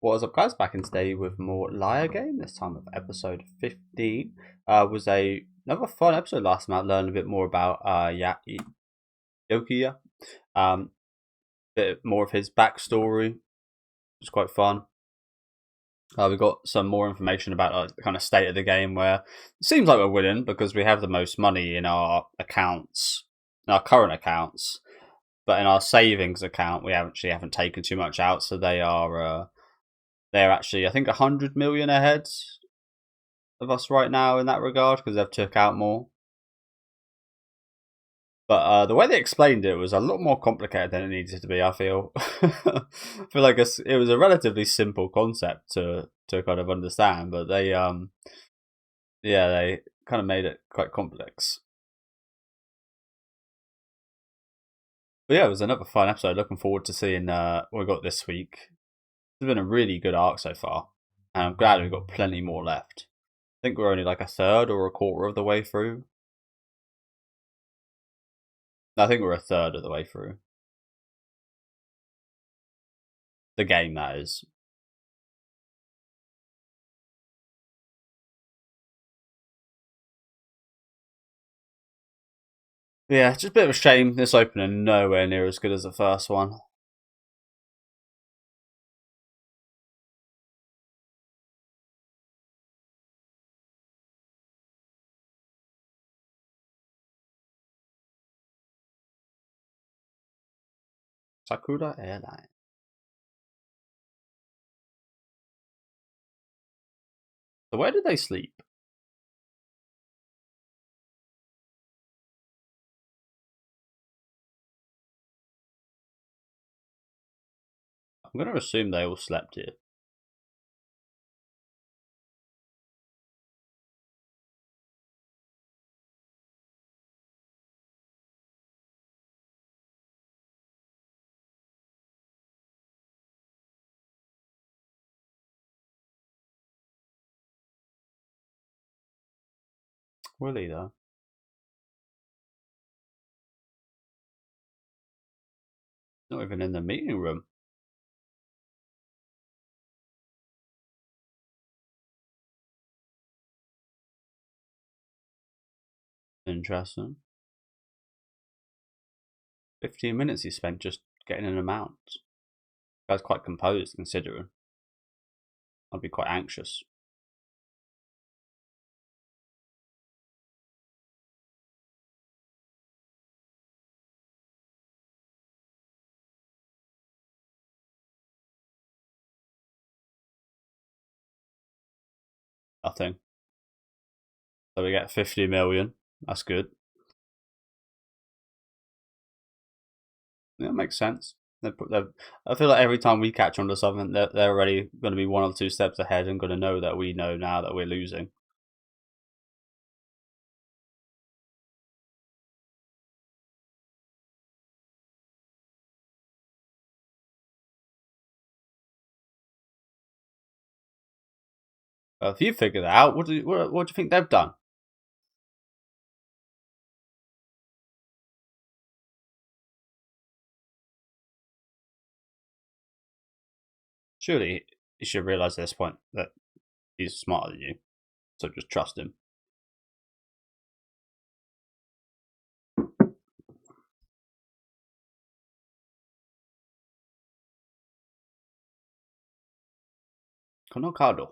What is up, guys? Back in today with more Liar Game. This time with episode 15. Was another fun episode last night. Learned a bit more about Yokiya. Bit more of his backstory. It's quite fun. We got some more information about the kind of state of the game, where it seems like we're winning because we have the most money in our accounts, in our current accounts, but in our savings account we actually haven't taken too much out, so they're actually, I think, 100 million ahead of us right now in that regard because they've took out more. But the way they explained it was a lot more complicated than it needed to be, I feel. I feel like it was a relatively simple concept to kind of understand, but they kind of made it quite complex. But yeah, it was another fun episode. Looking forward to seeing what we got this week. It's been a really good arc so far, and I'm glad we've got plenty more left. I think we're only like a third or a quarter of the way through. I think we're a third of the way through. The game, that is. Yeah, just a bit of a shame this opening nowhere near as good as the first one. Sakura Airline. So where did they sleep? I'm going to assume they all slept here. Really, though? Not even in the meeting room. Interesting. 15 minutes he spent just getting an amount. Guy's quite composed, considering. I'd be quite anxious. Nothing. So we get 50 million. That's good. Yeah, makes sense. I feel like every time we catch on to something, they're already going to be one or two steps ahead and going to know that we know now that we're losing. If you figure that out, what do you think they've done? Surely you should realise at this point that he's smarter than you, so just trust him. Konokado.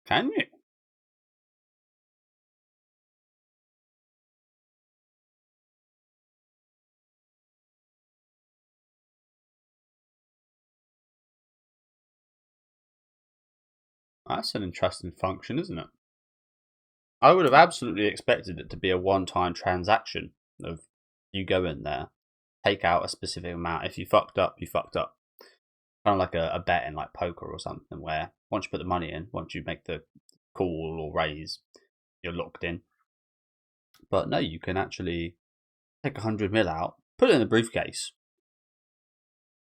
Can you? That's an interesting function, isn't it? I would have absolutely expected it to be a one-time transaction of you go in there, take out a specific amount. If you fucked up, you fucked up. Kind of like a bet in like poker or something, where once you put the money in, once you make the call or raise, you're locked in. But no, you can actually take 100 mil out, put it in the briefcase,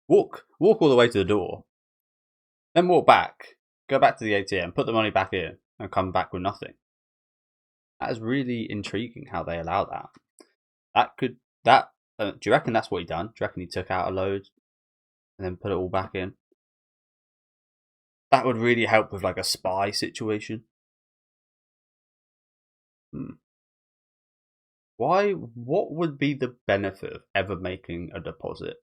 walk all the way to the door, then walk back, go back to the ATM, put the money back in, and come back with nothing. That is really intriguing how they allow that. That could that. Do you reckon that's what he done? Do you reckon he took out a load and then put it all back in? That would really help with like a spy situation. Hmm. Why? What would be the benefit of ever making a deposit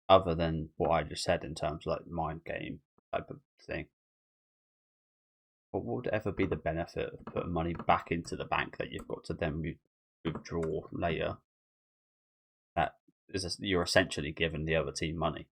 other than what I just said in terms of like mind game type of thing? What would ever be the benefit of putting money back into the bank that you've got to then withdraw later? That is, you're essentially giving the other team money.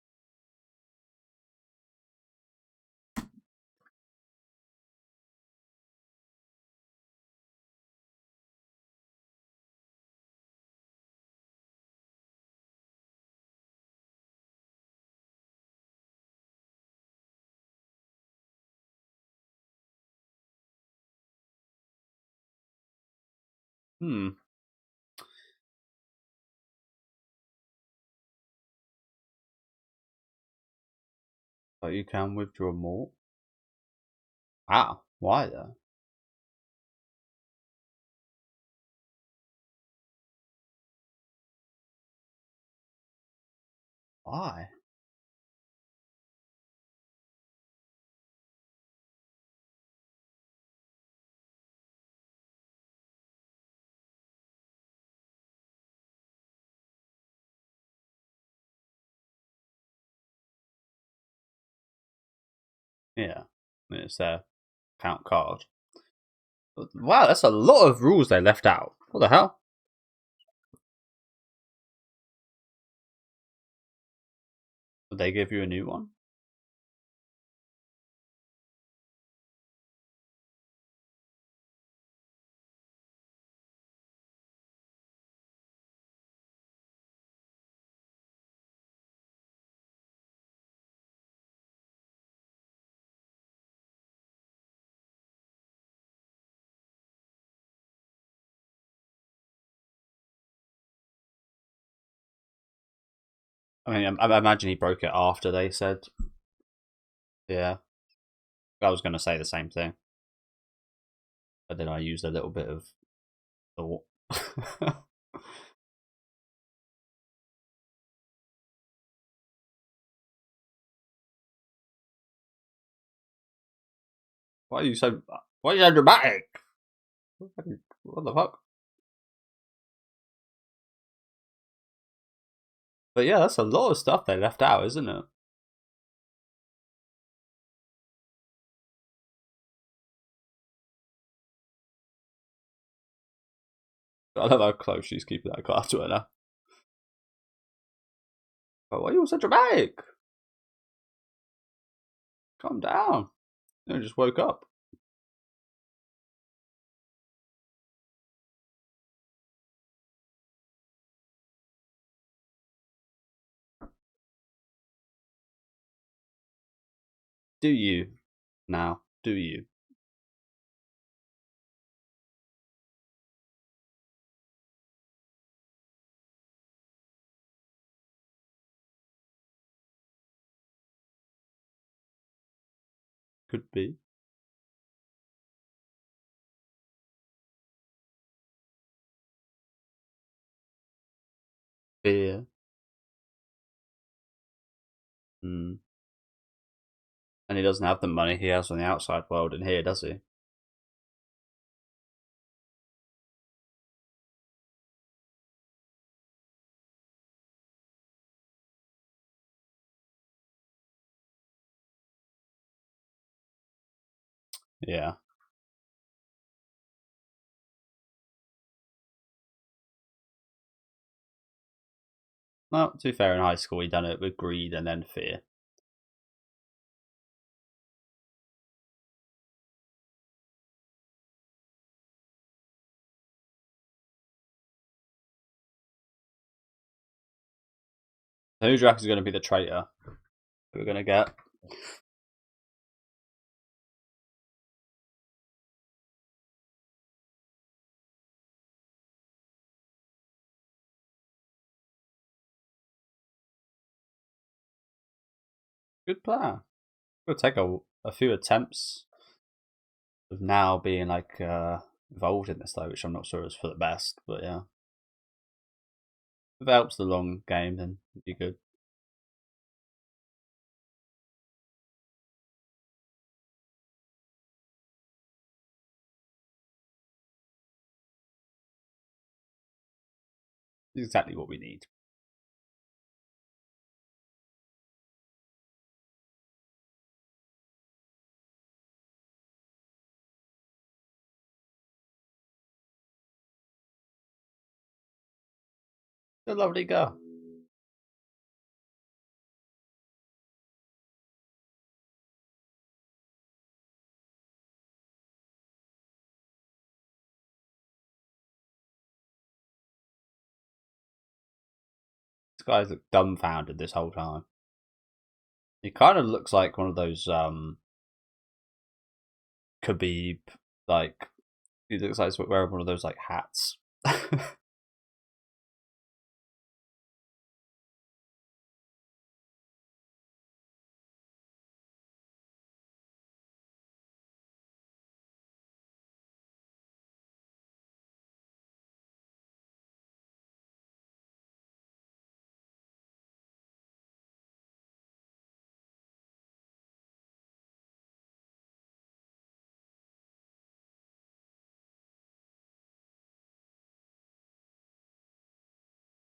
Hmm. But you can withdraw more. Wow. Why though? Why? Yeah. It's their count card. Wow, that's a lot of rules they left out. What the hell? Did they give you a new one? I mean, I imagine he broke it after they said. Yeah, I was going to say the same thing, but then I used a little bit of thought. Why are you so? Why are you so dramatic? What the fuck? But yeah, that's a lot of stuff they left out, isn't it? I love how close she's keeping that card to her now. But why are you all so dramatic? Calm down. You just woke up. Do you now? Do you? Could be. Fear. Mm. And he doesn't have the money he has on the outside world in here, does he? Yeah. Well, to be fair, in high school, he done it with greed and then fear. So who do you reckon is going to be the traitor we're going to get? Good plan. It'll take a few attempts. of now being like involved in this though, which I'm not sure is for the best. But yeah, if it helps the long game, then it'd be good. It's exactly what we need. A lovely girl. This guy's looked dumbfounded this whole time. He kind of looks like one of those Khabib, like he looks like he's wearing one of those like hats.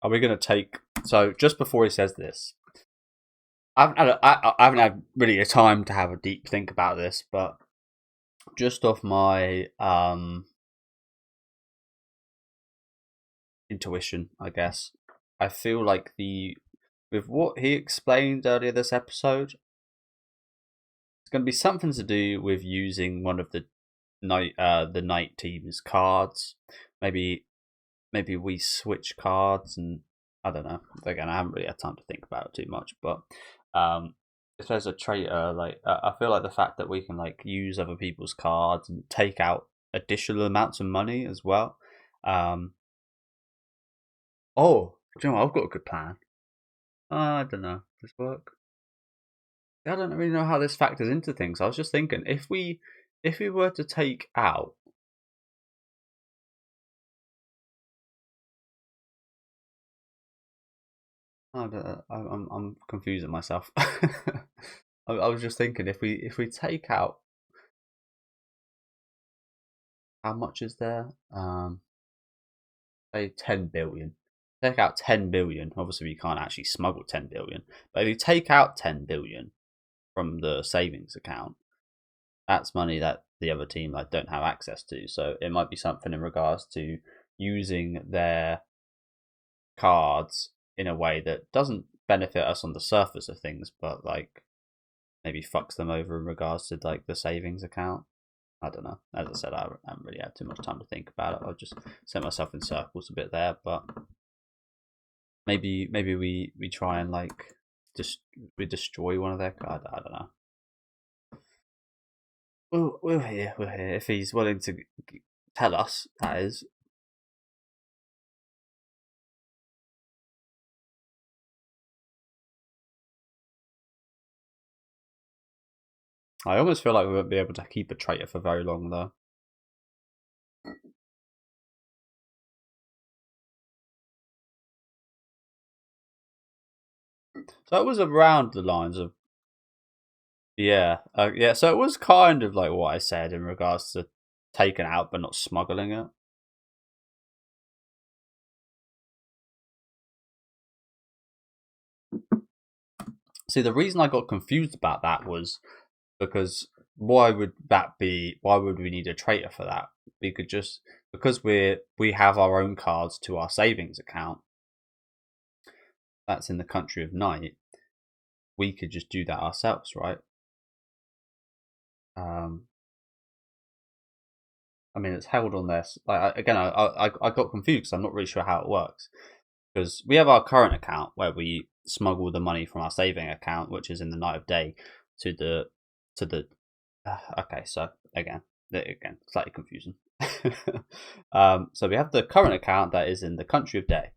Are we going to take? So just before he says this, I haven't had really a time to have a deep think about this, but just off my intuition, I guess, I feel like with what he explained earlier this episode, it's going to be something to do with using one of the night team's cards. Maybe we switch cards, and I don't know. Again, I haven't really had time to think about it too much, but if there's a traitor, like I feel like the fact that we can like use other people's cards and take out additional amounts of money as well. Oh, do you know what? I've got a good plan. I don't know. Does this work? I don't really know how this factors into things. I was just thinking if we were to take out. I'm confusing myself. I was just thinking if we take out, how much is there? Say 10 billion. Take out 10 billion. Obviously, we can't actually smuggle 10 billion, but if you take out 10 billion from the savings account, that's money that the other team like don't have access to. So it might be something in regards to using their cards in a way that doesn't benefit us on the surface of things, but like maybe fucks them over in regards to like the savings account. I don't know. As I said, I haven't really had too much time to think about it. I've just sent myself in circles a bit there, but maybe we try and like just we destroy one of their cards. I don't know. We'll hear. If he's willing to tell us. That is. I almost feel like we won't be able to keep a traitor for very long, though. So it was around the lines of yeah. So it was kind of like what I said in regards to taking out but not smuggling it. See, the reason I got confused about that was because why would that be? Why would we need a traitor for that? We could just because we have our own cards to our savings account. That's in the country of night. We could just do that ourselves, right? I mean, it's held on this. Like again, I got confused because I'm not really sure how it works. Because we have our current account where we smuggle the money from our saving account, which is in the night of day, to the. Okay, so again, slightly confusing. So we have the current account that is in the country of day,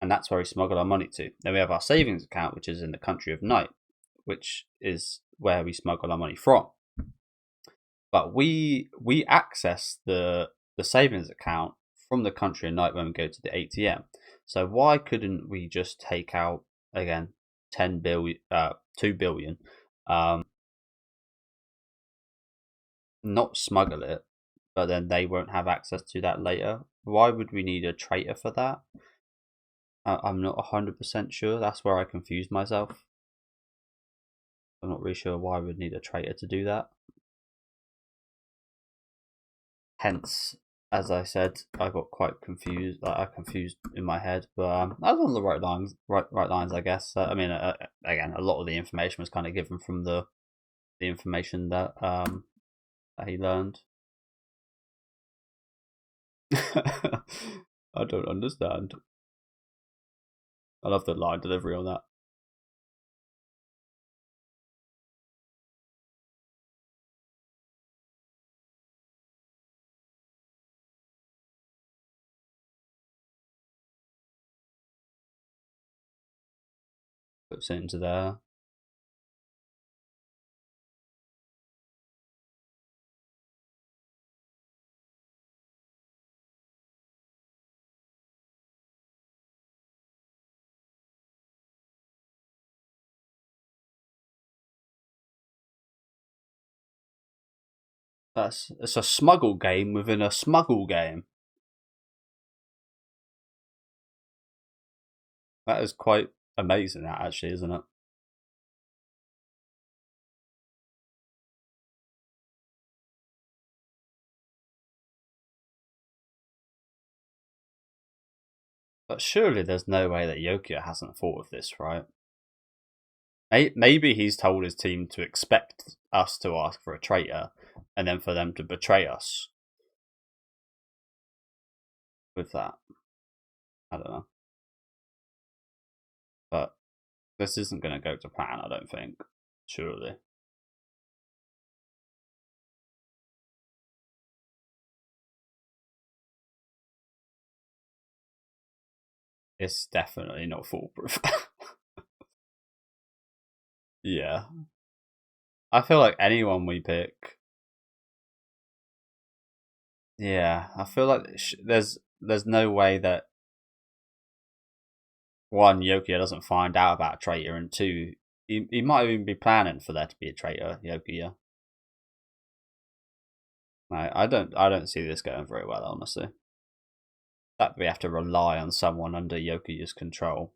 and that's where we smuggle our money to. Then we have our savings account, which is in the country of night, which is where we smuggle our money from. but we access the savings account from the country at night when we go to the ATM. So why couldn't we just take out again 2 billion, not smuggle it, but then they won't have access to that later? Why would we need a traitor for that? I'm not 100% sure. That's where I confused myself. I'm not really sure why we'd need a traitor to do that. Hence, as I said, I got quite confused. I confused in my head, but I was on the right lines. Right lines, I guess. I mean, again, a lot of the information was kind of given from the information that that he learned. I don't understand. I love the line delivery on that. Puts it into there. It's a smuggle game within a smuggle game. That is quite amazing, that actually, isn't it? But surely there's no way that Yokia hasn't thought of this, right? Maybe he's told his team to expect us to ask for a traitor, and then for them to betray us with that. I don't know. But this isn't going to go to plan, I don't think. Surely. It's definitely not foolproof. Yeah. I feel like anyone we pick. Yeah, I feel like there's no way that one, Yokia doesn't find out about a traitor, and two, he might even be planning for there to be a traitor, Yokia. I don't see this going very well, honestly. That we have to rely on someone under Yokiya's control.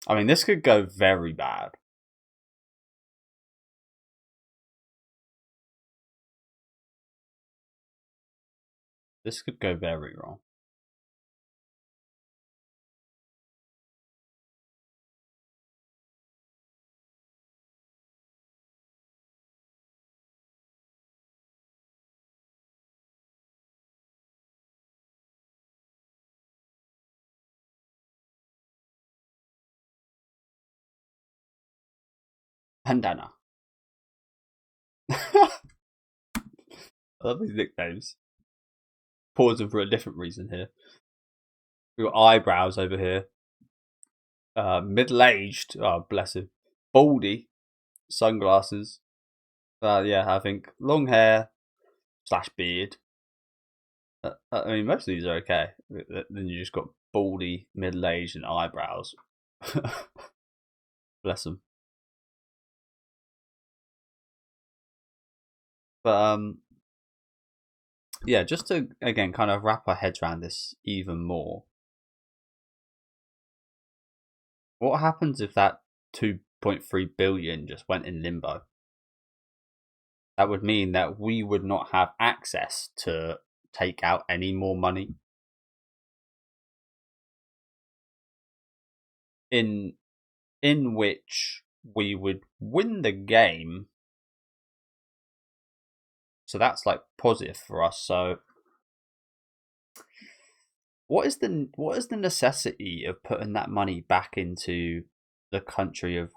I mean, this could go very bad. This could go very wrong. Bandana. I love these nicknames. Pausing for a different reason here. We've got eyebrows over here. Middle-aged. Oh, bless him. Baldy. Sunglasses. Yeah, I think long hair / beard. I mean, most of these are okay. Then you just got baldy, middle-aged, and eyebrows. Bless them. But yeah, just to again kind of wrap our heads around this even more. What happens if that 2.3 billion just went in limbo? That would mean that we would not have access to take out any more money. In which we would win the game. So that's like positive for us. So what is the necessity of putting that money back into the country of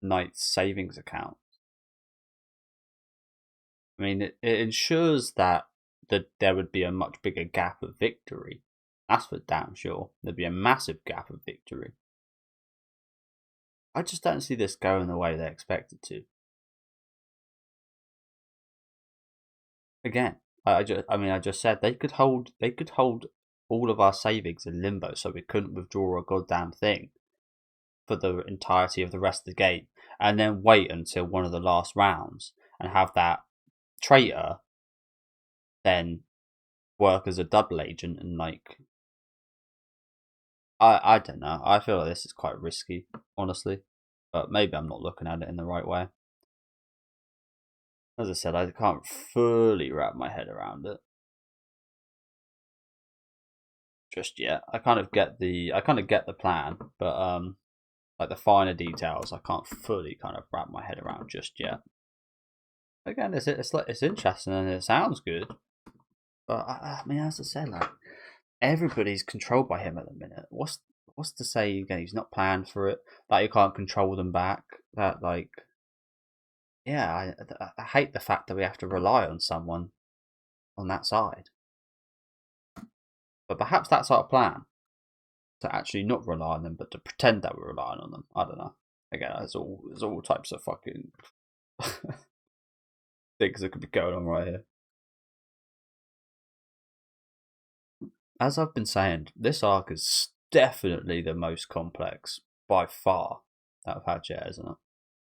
Knight's savings account? I mean, it ensures that there would be a much bigger gap of victory. That's for damn sure. There'd be a massive gap of victory. I just don't see this going the way they expected to. Again, I just said they could hold all of our savings in limbo, so we couldn't withdraw a goddamn thing for the entirety of the rest of the game, and then wait until one of the last rounds and have that traitor then work as a double agent and like I don't know. I feel like this is quite risky, honestly, but maybe I'm not looking at it in the right way. As I said, I can't fully wrap my head around it just yet. I kind of get the plan, but like the finer details, I can't fully kind of wrap my head around just yet. Again, it's interesting and it sounds good, but I mean, as I said, like everybody's controlled by him at the minute. What's to say again? He's not planned for it. That you can't control them back. That like, yeah, I hate the fact that we have to rely on someone on that side. But perhaps that's our plan, to actually not rely on them, but to pretend that we're relying on them. I don't know. Again, there's all types of fucking things that could be going on right here. As I've been saying, this arc is definitely the most complex by far that I've had yet, isn't it?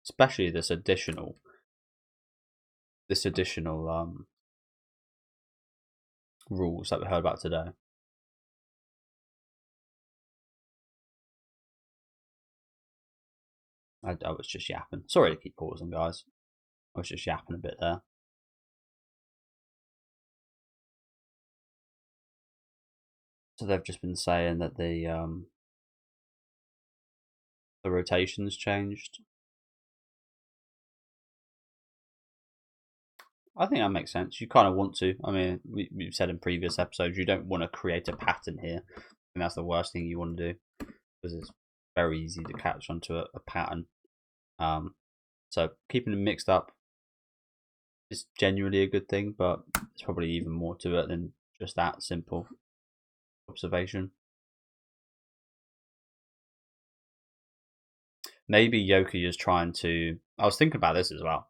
Especially this additional rules that we heard about today. I was just yapping. Sorry to keep pausing, guys. I was just yapping a bit there. So they've just been saying that the rotations changed. I think that makes sense. You kind of want to. I mean, we've said in previous episodes, you don't want to create a pattern here, and that's the worst thing you want to do because it's very easy to catch onto a pattern. So keeping them mixed up is genuinely a good thing, but there's probably even more to it than just that simple observation. Maybe Yoki is trying to. I was thinking about this as well.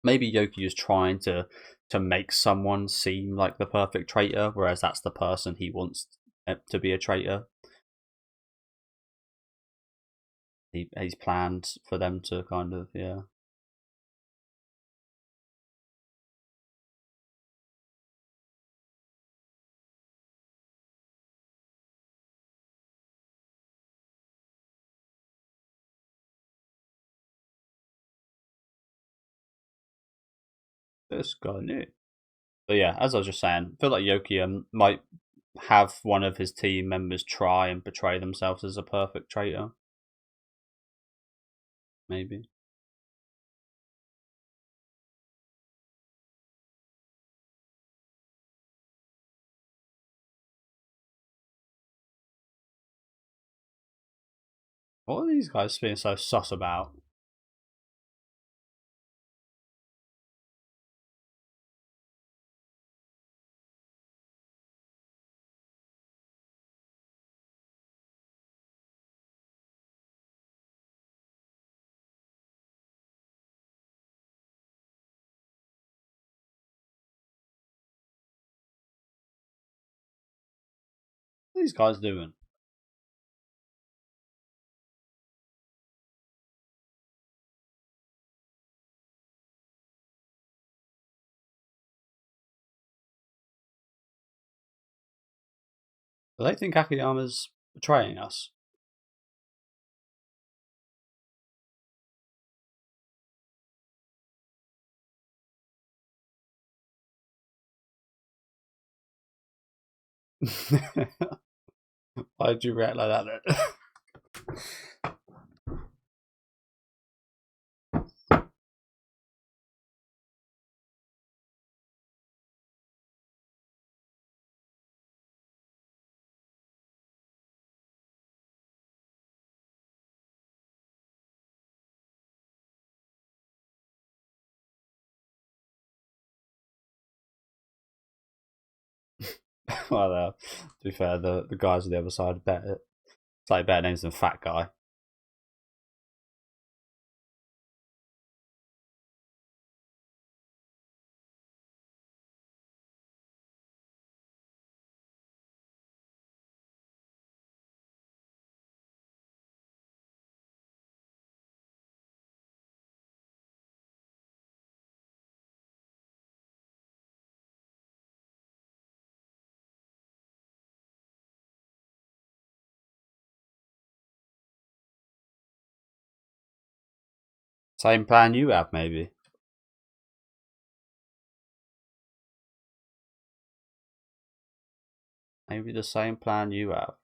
Maybe Yoki is trying to make someone seem like the perfect traitor, whereas that's the person he wants to be a traitor. He's planned for them to kind of, yeah. This guy knew. But yeah, as I was just saying, I feel like Yoki might have one of his team members try and portray themselves as a perfect traitor. Maybe. What are these guys being so sus about? What are these guys doing? Do they think Akiyama's betraying us? Why'd you react like that then? Well, to be fair, the guys on the other side bet it. It's like better names than Fat Guy. Same plan you have, maybe. Maybe the same plan you have.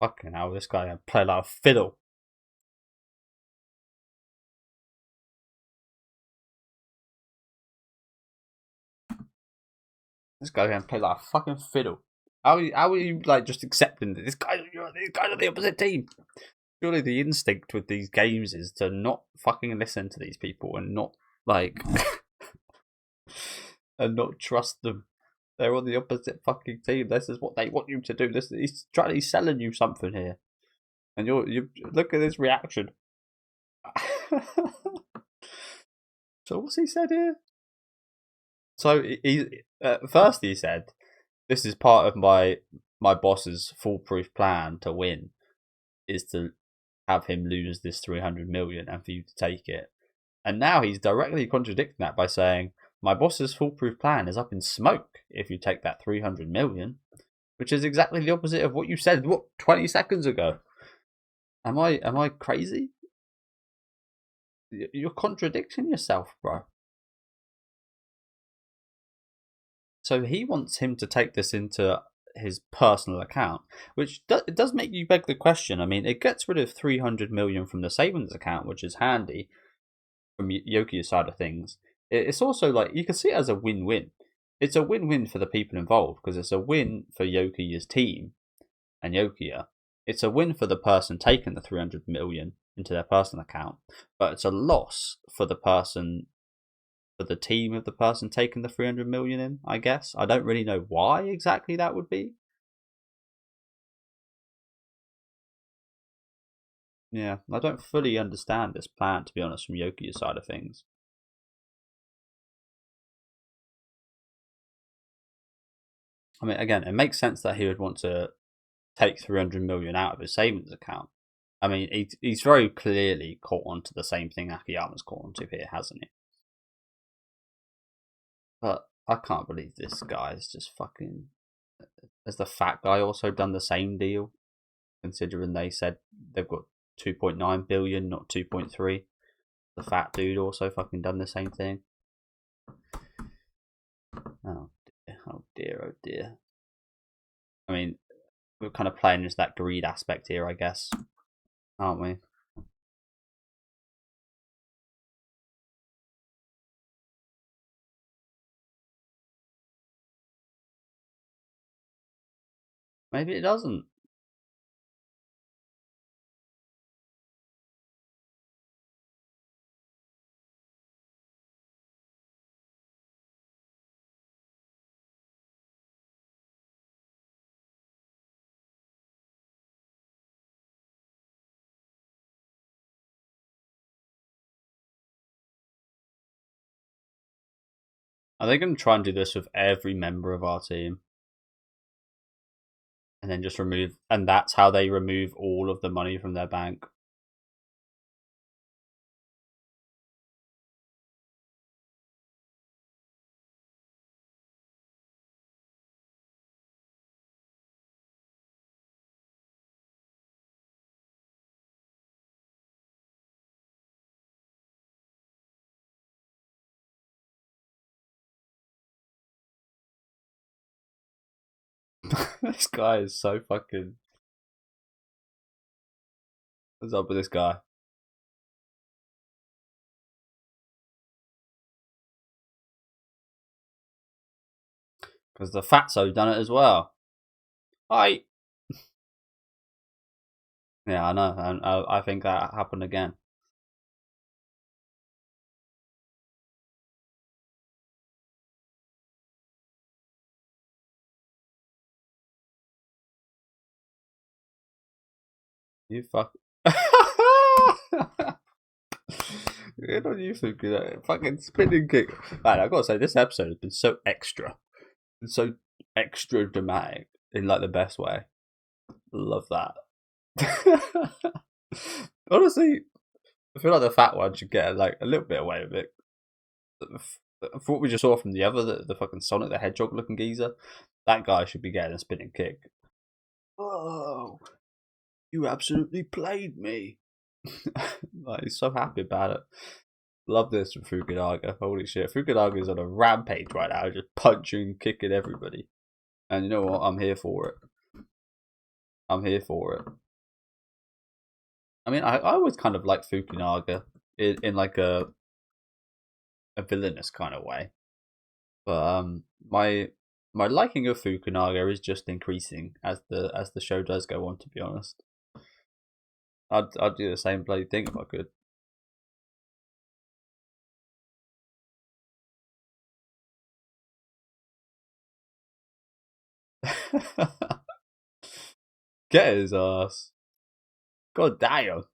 Fucking hell, this guy can play like a fiddle. This guy can play like a fucking fiddle. How are you like just accepting that these guys are the opposite team? Surely the instinct with these games is to not fucking listen to these people and not like and not trust them. They're on the opposite fucking team. This is what they want you to do. He's selling you something here, and you look at his reaction. So what's he said here? So he first he said, "This is part of my boss's foolproof plan to win, is to have him lose this 300 million and for you to take it." And now he's directly contradicting that by saying, "My boss's foolproof plan is up in smoke if you take that 300 million," which is exactly the opposite of what you said 20 seconds ago. Am I crazy? You're contradicting yourself, bro. So he wants him to take this into his personal account, which it does make you beg the question. I mean, it gets rid of 300 million from the savings account, which is handy from Yoki's side of things. It's also like you can see it as a win-win. It's a win-win for the people involved because it's a win for Yoki's team and Yokia. It's a win for the person taking the 300 million into their personal account, but it's a loss for the person, for the team of the person taking the 300 million in, I guess. I don't really know why exactly that would be. Yeah, I don't fully understand this plan, to be honest, from Yoki's side of things. I mean, again, it makes sense that he would want to take 300 million out of his savings account. I mean, he's very clearly caught on to the same thing Akiyama's caught on to here, hasn't he? But I can't believe this guy's just fucking. Has the fat guy also done the same deal? Considering they said they've got 2.9 billion, not 2.3. The fat dude also fucking done the same thing. Oh dear, oh dear, oh dear. I mean, we're kind of playing into that greed aspect here, I guess, aren't we? Maybe it doesn't. Are they going to try and do this with every member of our team? And then just remove, and that's how they remove all of the money from their bank? This guy is so fucking. What's up with this guy? Because the Fatso done it as well. Hi. Yeah, I know, and I think that happened again. You fuck. Good on you for that fucking spinning kick. Man, I gotta say, this episode has been so extra. It's so extra dramatic in like the best way. Love that. Honestly, I feel like the fat one should get like a little bit away with it. For what we just saw from the other, the fucking Sonic the Hedgehog looking geezer, that guy should be getting a spinning kick. Oh, you absolutely played me. Like, he's so happy about it. Love this from Fukunaga. Holy shit. Fukunaga's on a rampage right now, just punching, kicking everybody. And you know what? I'm here for it. I'm here for it. I mean, I always kind of like Fukunaga in like a villainous kind of way. But my liking of Fukunaga is just increasing as the show does go on, to be honest. I'd do the same bloody thing if I could. Get his ass. God damn.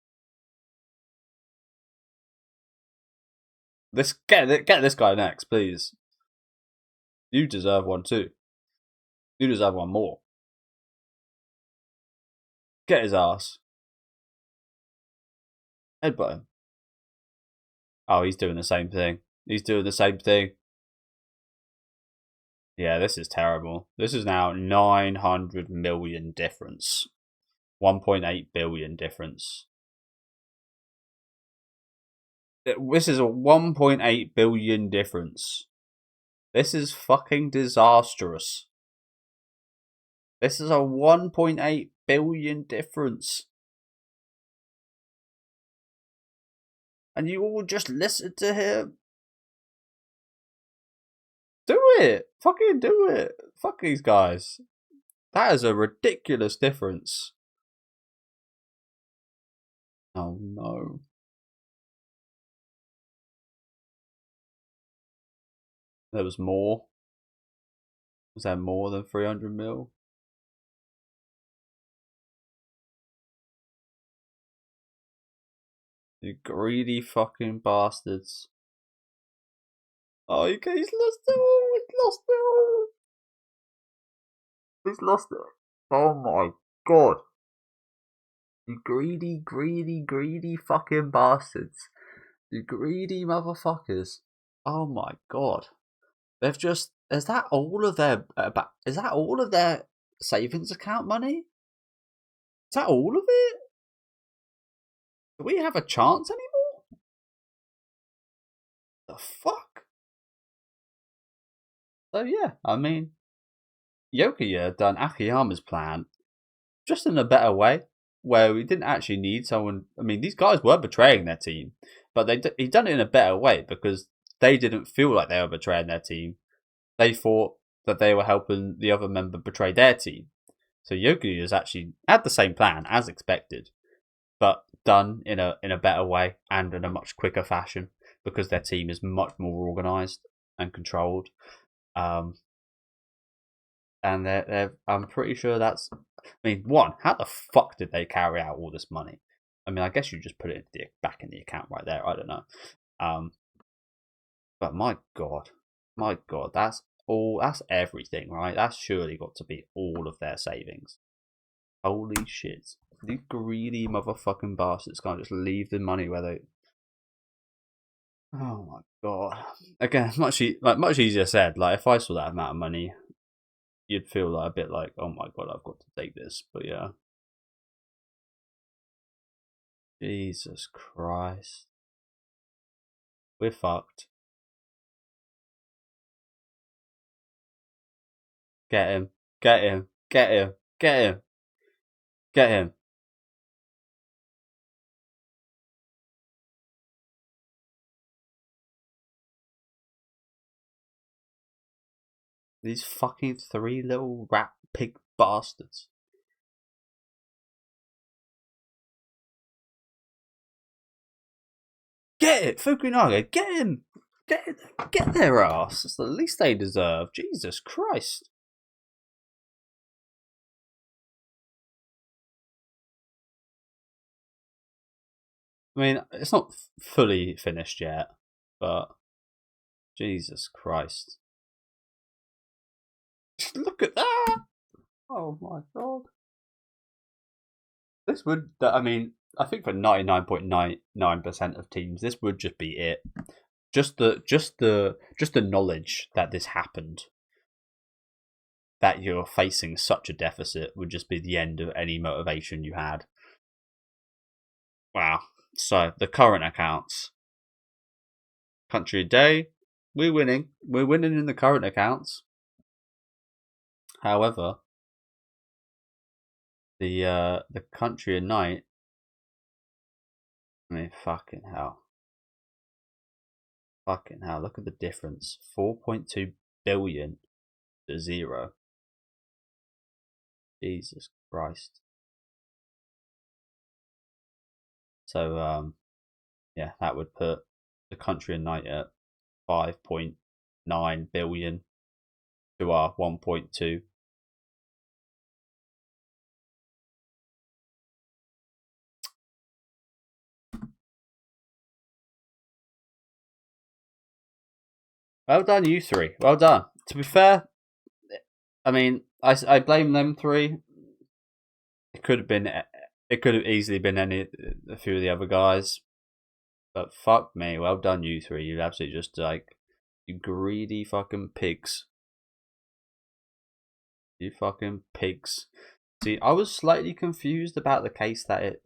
Get this guy next, please. You deserve one too. You deserve one more. Get his ass. Headbutt him. Oh, he's doing the same thing. He's doing the same thing. Yeah, this is terrible. This is now 900 million difference. 1.8 billion difference. This is a 1.8 billion difference. This is fucking disastrous. This is a 1.8 billion difference. And you all just listen to him. Do it. Fucking do it. Fuck these guys. That is a ridiculous difference. Oh no. There was more. Was there more than 300 mil? You greedy fucking bastards. Oh, okay, he's lost it all. He's lost it all. He's lost it. Oh my god. You greedy, greedy, greedy fucking bastards. You greedy motherfuckers. Oh my god. They've just. Is that all of their. Is that all of their savings account money? Is that all of it? Do we have a chance anymore? The fuck? So yeah, I mean, Yokoya done Akiyama's plan just in a better way, where we didn't actually need someone. I mean, these guys were betraying their team, but he done it in a better way because they didn't feel like they were betraying their team. They thought that they were helping the other member betray their team. So Yokoya's actually had the same plan as expected, but done in a better way and in a much quicker fashion because their team is much more organised and controlled. And I'm pretty sure that's. I mean, one, how the fuck did they carry out all this money? I mean, I guess you just put it back in the account right there. I don't know. But my god, that's all. That's everything, right? That's surely got to be all of their savings. Holy shit! These greedy motherfucking bastards can't just leave the money where they. Oh my god! Again, much easier said. Like if I saw that amount of money, you'd feel like a bit like, oh my god, I've got to take this. But yeah. Jesus Christ. We're fucked. Get him. Get him. Get him. Get him. Get him. These fucking 3 little rat pig bastards. Get it, Fukunaga, get him! Get their ass. It's the least they deserve. Jesus Christ. I mean, it's not fully finished yet, but Jesus Christ. Look at that! Oh my god. This would, I mean, I think for 99.99% of teams, this would just be it. Just the knowledge that this happened, that you're facing such a deficit, would just be the end of any motivation you had. Wow. So the current accounts. Country a day, we're winning. We're winning in the current accounts. However, the country a night. I mean, fucking hell. Fucking hell, look at the difference. 4.2 billion to 0. Jesus Christ. So, yeah, that would put the country a night at 5.9 billion to our 1.2. Well done, you three. Well done. To be fair, I mean, I blame them three. It could have easily been a few of the other guys, but fuck me. Well done, you three. You absolutely just you greedy fucking pigs. You fucking pigs. See, I was slightly confused about the case that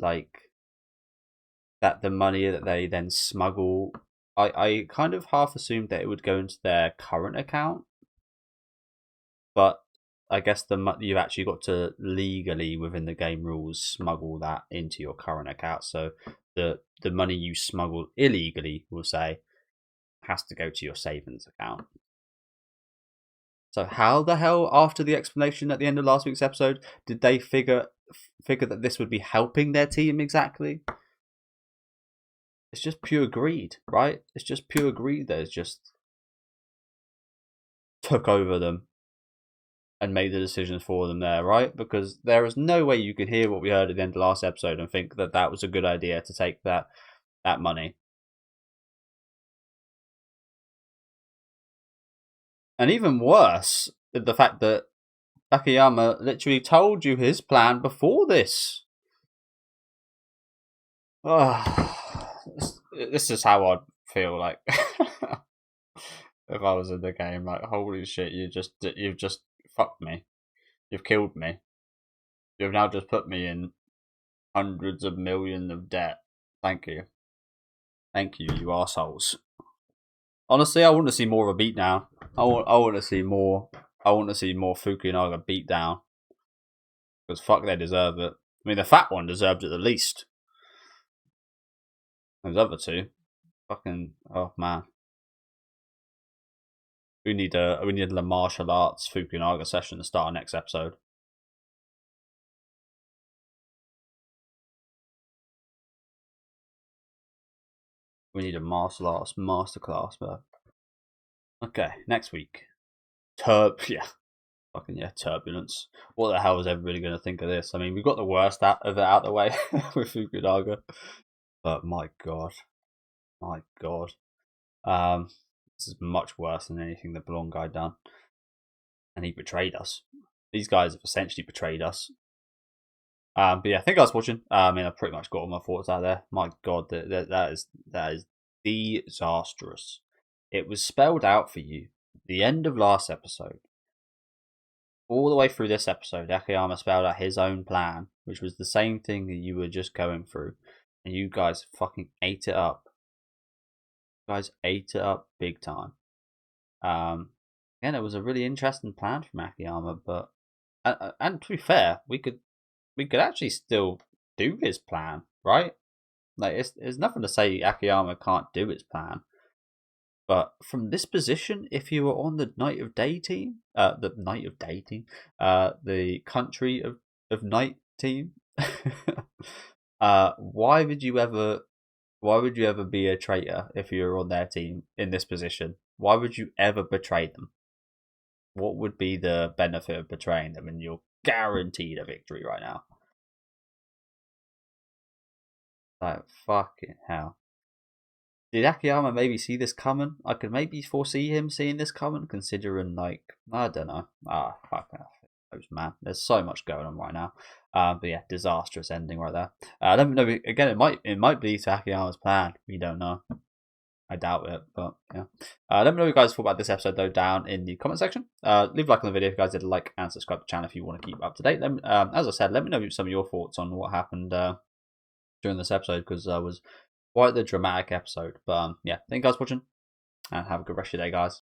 that the money that they then smuggle. I kind of half assumed that it would go into their current account, but I guess you've actually got to legally, within the game rules, smuggle that into your current account. So the money you smuggle illegally, we'll say, has to go to your savings account. So how the hell, after the explanation at the end of last week's episode, did they figure that this would be helping their team exactly? It's just pure greed, right? It's just pure greed that has just took over them and made the decisions for them there, right? Because there is no way you can hear what we heard at the end of last episode and think that that was a good idea to take that money. And even worse, the fact that Akiyama literally told you his plan before this. This is how I'd feel like if I was in the game. Like, holy shit, you've just fucked me. You've killed me. You've now just put me in hundreds of millions of debt. Thank you. Thank you, you assholes. Honestly, I want to see more of a beatdown. I want to see more. I want to see more Fukunaga beatdown. Because fuck, they deserve it. I mean, the fat one deserved it the least. Those other two, fucking, oh man. We need a martial arts Fukunaga session to start our next episode. We need a martial arts masterclass, bro. Okay, next week. Turbulence. What the hell is everybody going to think of this? I mean, we've got the worst of it out the way with Fukunaga, but my god. This is much worse than anything the blonde guy done, and he betrayed us. These guys have essentially betrayed us. But yeah, thank you guys for watching. I mean, I pretty much got all my thoughts out there. My god, that is disastrous. It was spelled out for you. The end of last episode, all the way through this episode, Akiyama spelled out his own plan, which was the same thing that you were just going through, and you guys fucking ate it up. You guys ate it up big time. Again, it was a really interesting plan from Akiyama, but And to be fair, we could actually still do his plan, right? Like, there's nothing to say Akiyama can't do his plan. But from this position, if you were on the Night of Day team, the Night of Day team, the Country of Night team, why would you ever be a traitor if you were on their team in this position? Why would you ever betray them? What would be the benefit of betraying them? And you're guaranteed a victory right now. Like, fucking hell. Did Akiyama maybe see this coming? I could maybe foresee him seeing this coming, considering, like, I don't know. Fuck knows, man. There's so much going on right now. But yeah, disastrous ending right there. Let me know again. It might be to Akiyama's plan. We don't know. I doubt it, but yeah. Let me know what you guys thought about this episode, though, down in the comment section. Leave a like on the video if you guys did like, and subscribe to the channel if you want to keep up to date. As I said, let me know some of your thoughts on what happened during this episode, because I was quite the dramatic episode. But yeah, thank you guys for watching, and have a good rest of your day, guys.